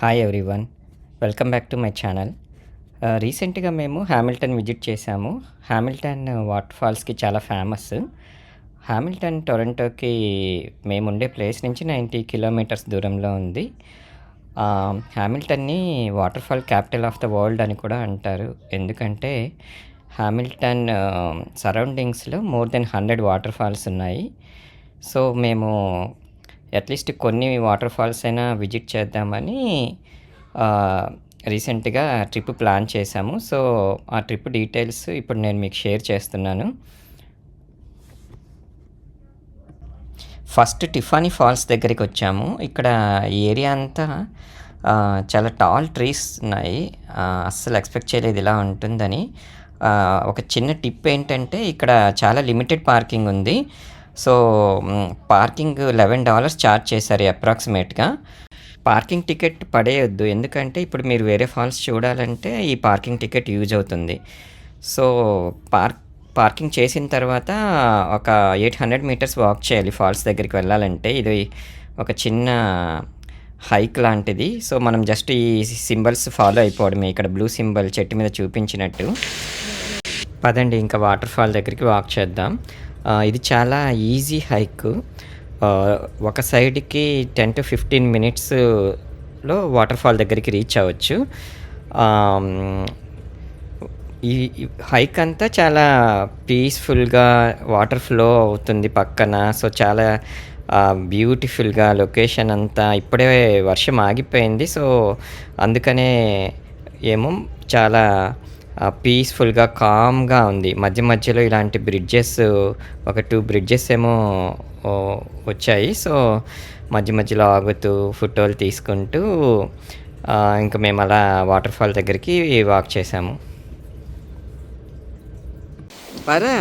Hi everyone. Welcome back to my channel. రీసెంట్‌గా మేము Hamilton visit చేశాము. హామిల్టన్ వాటర్ ఫాల్స్‌కి చాలా ఫేమస్. హామిల్టన్ టొరంటోకి మేముండే ప్లేస్ నుంచి 90 కిలోమీటర్స్ దూరంలో ఉంది. హామిల్టన్‌ని waterfall capital of the world అని కూడా అంటారు. ఎందుకంటే హామిల్టన్ సరౌండింగ్స్‌లో మోర్ దెన్ 100 వాటర్ ఫాల్స్ ఉన్నాయి. సో, మేము అట్‌లీస్ట్ కొన్ని వాటర్ ఫాల్స్ అయినా విజిట్ చేద్దామని ఆహ్, రీసెంట్‌గా ట్రిప్ ప్లాన్ చేశాము. సో, ఆ ట్రిప్ డీటెయిల్స్ ఇప్పుడు నేను మీకు షేర్ చేస్తున్నాను. ఫస్ట్ టిఫానీ ఫాల్స్ దగ్గరికొచ్చాము. ఇక్కడ ఈ ఏరియా అంతా చాలా టాల్ ట్రీస్ ఉన్నాయి. అస్సలు ఎక్స్‌పెక్ట్ చేయలేదు ఇలా ఉంటుందని. ఒక చిన్న టిప్ ఏంటంటే ఇక్కడ చాలా లిమిటెడ్ పార్కింగ్ ఉంది. సో, పార్కింగ్ $11 చార్జ్ చేశారు అప్రాక్సిమేట్‌గా. పార్కింగ్ టికెట్ పడేయొద్దు. ఎందుకంటే ఇప్పుడు మీరు వేరే ఫాల్స్ చూడాలంటే ఈ పార్కింగ్ టికెట్ యూజ్ అవుతుంది. సో, పార్కింగ్ చేసిన తర్వాత ఒక 800 మీటర్స్ వాక్ చేయాలి ఫాల్స్ దగ్గరికి వెళ్ళాలంటే. ఇది ఒక చిన్న హైక్ లాంటిది. సో, మనం జస్ట్ ఈ సింబల్స్ ఫాలో అయిపోవడమే. ఇక్కడ బ్లూ సింబల్ చెట్టు మీద చూపించినట్టు. పదండి ఇంకా వాటర్ ఫాల్ దగ్గరికి వాక్ చేద్దాం. ఇది చాలా ఈజీ హైక్. ఒక సైడ్‌కి 10-15 మినిట్స్‌లో వాటర్ ఫాల్ దగ్గరికి రీచ్ అవ్వచ్చు. ఆహ్, ఈ హైక్ అంతా చాలా పీస్‌ఫుల్‌గా వాటర్ ఫ్లో అవుతుంది పక్కన. సో, చాలా బ్యూటిఫుల్‌గా లొకేషన్ అంతా ఇప్పుడే వర్షం ఆగిపోయింది. సో, అందుకనే ఏమో చాలా పీస్‌ఫుల్‌గా, కామ్‌గా ఉంది. మధ్య మధ్యలో ఇలాంటి బ్రిడ్జెస్ ఒక 2 బ్రిడ్జెస్ ఏమో వచ్చాయి. సో, మధ్య మధ్యలో ఆగుతూ ఫోటోలు తీసుకుంటూ ఇంక మేము అలా వాటర్ ఫాల్ దగ్గరికి వాక్ చేసాము. పరా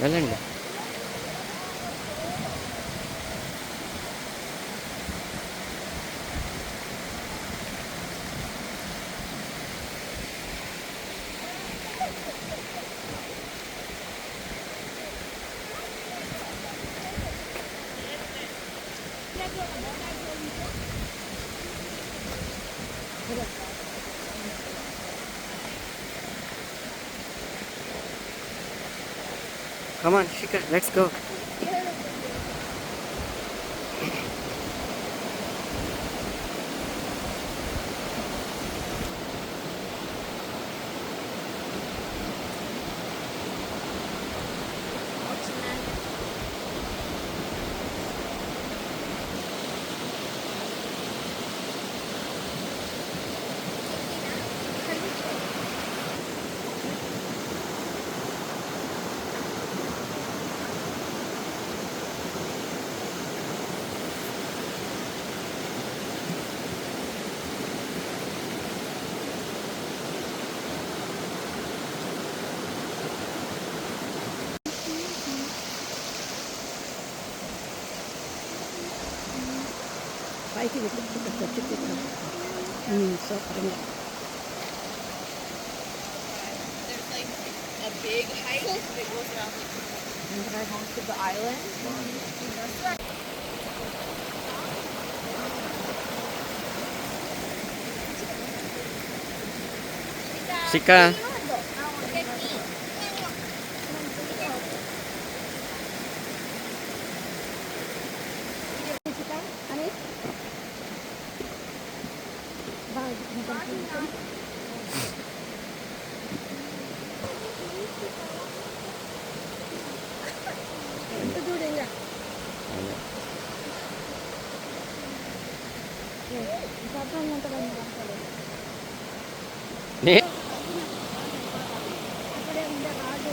వెళ్ళండి. Come on Shikhar, let's go. పైకి చెప్తున్నాను. So There's like a big hike that goes around most of the island. శిఖ, ఎంత దూరంగా నే అక్కడే ఉండే రాజు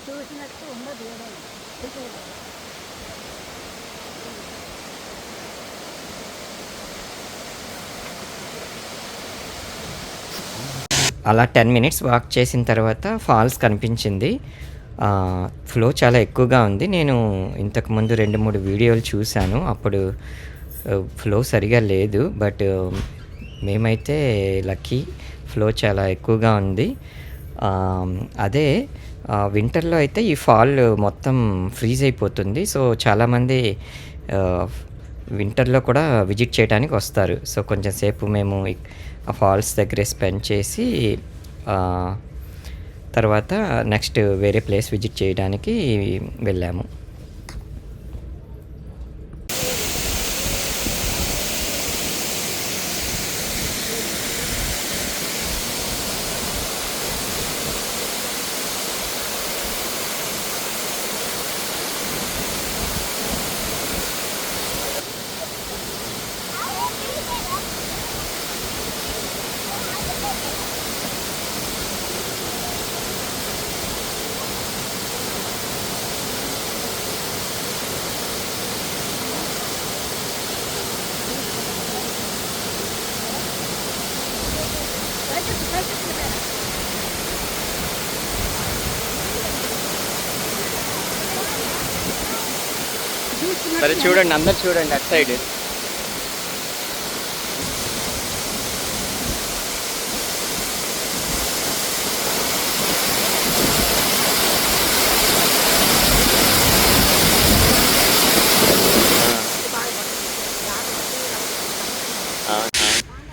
చూసినట్టు ఉండదు ఏదైనా. అలా 10 మినిట్స్ వాక్ చేసిన తర్వాత ఫాల్స్ కనిపించింది. ఫ్లో చాలా ఎక్కువగా ఉంది. నేను ఇంతకుముందు 2, 3 వీడియోలు చూశాను. అప్పుడు ఫ్లో సరిగా లేదు. బట్ మేమైతే లక్కీ ఫ్లో చాలా ఎక్కువగా ఉంది. అదే వింటర్‌లో అయితే ఈ ఫాల్ మొత్తం ఫ్రీజ్ అయిపోతుంది. సో, చాలామంది వింటర్‌లో కూడా విజిట్ చేయడానికి వస్తారు. సో, కొంచెం సేపు మేము ఆ ఫాల్స్ దగ్గరే స్పెండ్ చేసి తర్వాత నెక్స్ట్ వేరే ప్లేస్ విజిట్ చేయడానికి వెళ్ళాము. సరే చూడండి, అందరు చూడండి అటు సైడ్.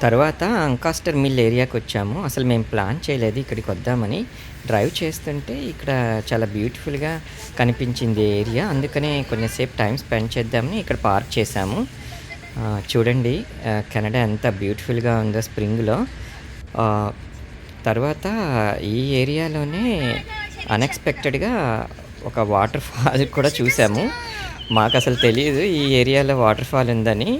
తర్వాత అంకాస్టర్ మిల్ ఏరియాకి వచ్చాము. అసలు మేము ప్లాన్ చేయలేదు ఇక్కడికి వద్దామని. డ్రైవ్ చేస్తుంటే ఇక్కడ చాలా బ్యూటిఫుల్గా కనిపించింది ఏరియా. అందుకనే కొంచెంసేపు టైం స్పెండ్ చేద్దామని ఇక్కడ పార్క్ చేశాము. చూడండి కెనడా ఎంత బ్యూటిఫుల్గా ఉందో స్ప్రింగ్లో. తర్వాత ఈ ఏరియాలోనే అన్ఎక్స్పెక్టెడ్గా ఒక వాటర్ ఫాల్ కూడా చూసాము. మాకు అసలు తెలియదు ఈ ఏరియాలో వాటర్ ఫాల్ ఉందని.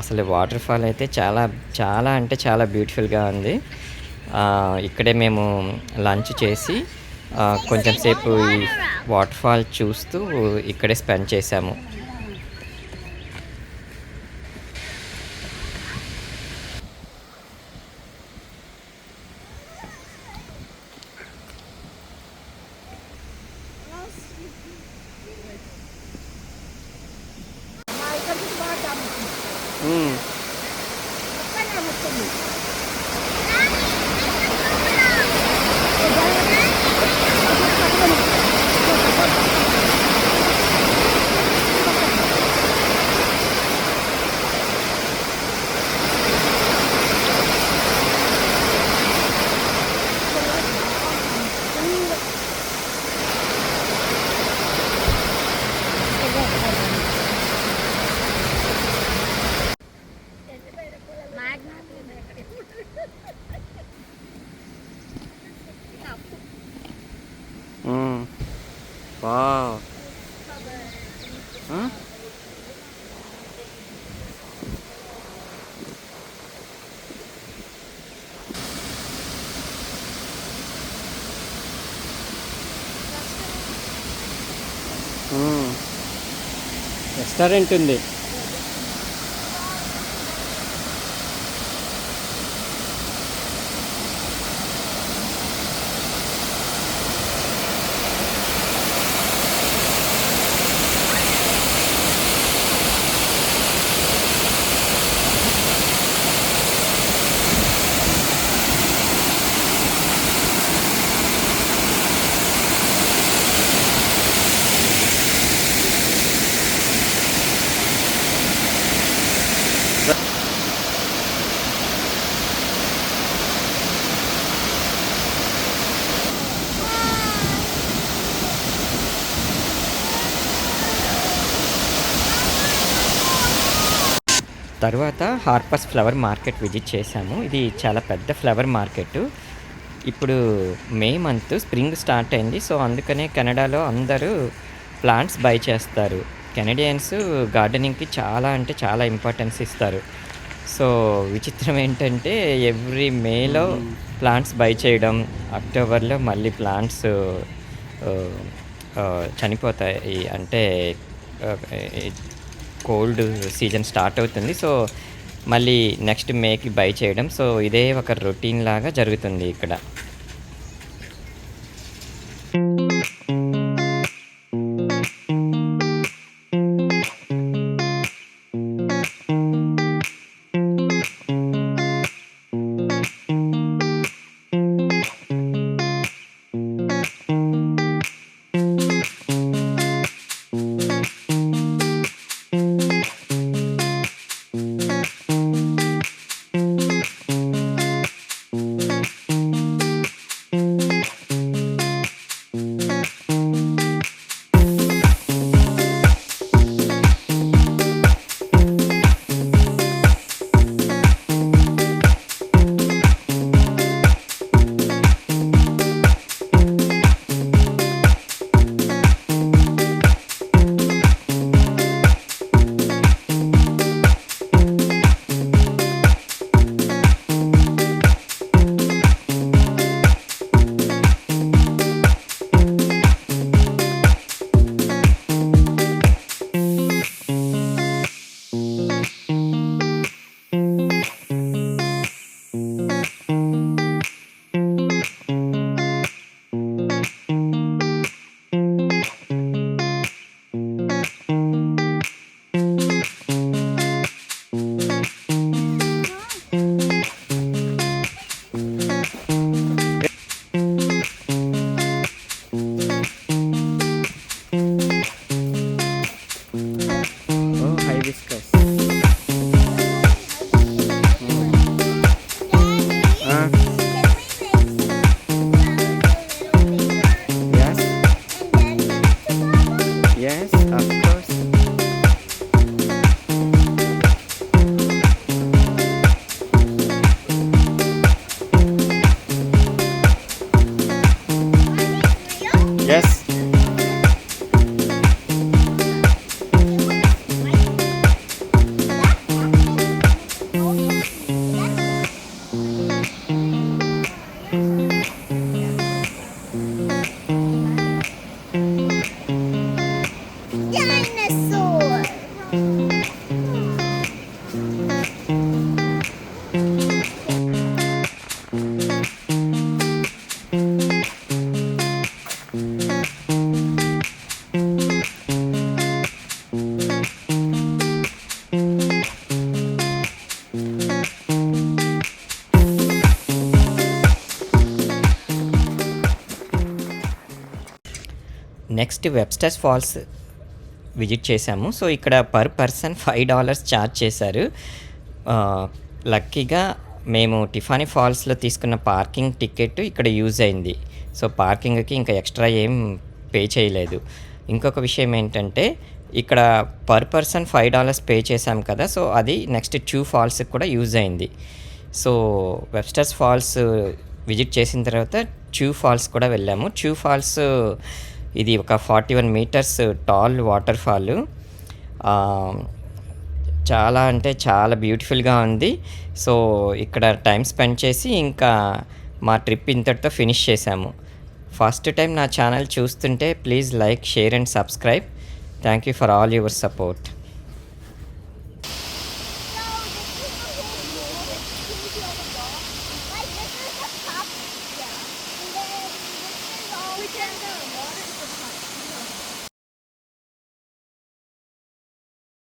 అసలు వాటర్ ఫాల్ అయితే చాలా చాలా అంటే చాలా బ్యూటిఫుల్గా ఉంది. ఇక్కడే మేము లంచ్ చేసి కొంచెం సేపు ఈ వాటర్ ఫాల్ చూస్తూ ఇక్కడే స్పెండ్ చేసాము. వావ్! రెస్టారెంట్ ఉంది. తర్వాత హార్పర్స్ ఫ్లవర్ మార్కెట్ విజిట్ చేశాము. ఇది చాలా పెద్ద ఫ్లవర్ మార్కెట్టు. ఇప్పుడు మే మంత్ స్ప్రింగ్ స్టార్ట్ అయింది. సో, అందుకనే కెనడాలో అందరూ ప్లాంట్స్ బై చేస్తారు. కెనడియన్స్ గార్డెనింగ్‌కి చాలా అంటే చాలా ఇంపార్టెన్స్ ఇస్తారు. సో, విచిత్రం ఏంటంటే ఎవ్రీ మేలో ప్లాంట్స్ బై చేయడం, అక్టోబర్‌లో మళ్ళీ ప్లాంట్స్ ఆహ్, చనిపోతాయి. అంటే ఆహ్, కోల్డ్ సీజన్ స్టార్ట్ అవుతుంది. సో, మళ్ళీ నెక్స్ట్ మేకి బై చేయడం. సో, ఇదే ఒక రొటీన్ లాగా జరుగుతుంది ఇక్కడ. Yes. Dinosaur. Next Webster's Falls visit చేశాము. సో, ఇక్కడ పర్ పర్సన్ $5 ఛార్జ్ చేశారు. లక్కీగా మేము టిఫానీ ఫాల్స్‌లో తీసుకున్న పార్కింగ్ టికెట్ ఇక్కడ యూజ్ అయింది. సో, పార్కింగ్‌కి ఇంకా ఎక్స్‌ట్రా ఏం పే చేయలేదు. ఇంకొక విషయం ఏంటంటే ఇక్కడ పర్ పర్సన్ $5 పే చేశాం కదా! సో, అది నెక్స్ట్ చూ ఫాల్స్‌కి కూడా యూజ్ అయింది. సో, వెబ్స్టర్స్ ఫాల్స్ విజిట్ చేసిన తర్వాత చూ ఫాల్స్ కూడా వెళ్ళాము. చూ ఫాల్స్ ఇది ఒక 41 మీటర్స్ టాల్ వాటర్ ఫాల్. చాలా అంటే చాలా బ్యూటిఫుల్‌గా ఉంది. సో, ఇక్కడ టైమ్ స్పెండ్ చేసి ఇంకా మా ట్రిప్ ఇంతటితో ఫినిష్ చేశాము. ఫస్ట్ టైం నా ఛానల్ చూస్తుంటే please like, share and subscribe. Thank you for all your support. We can go.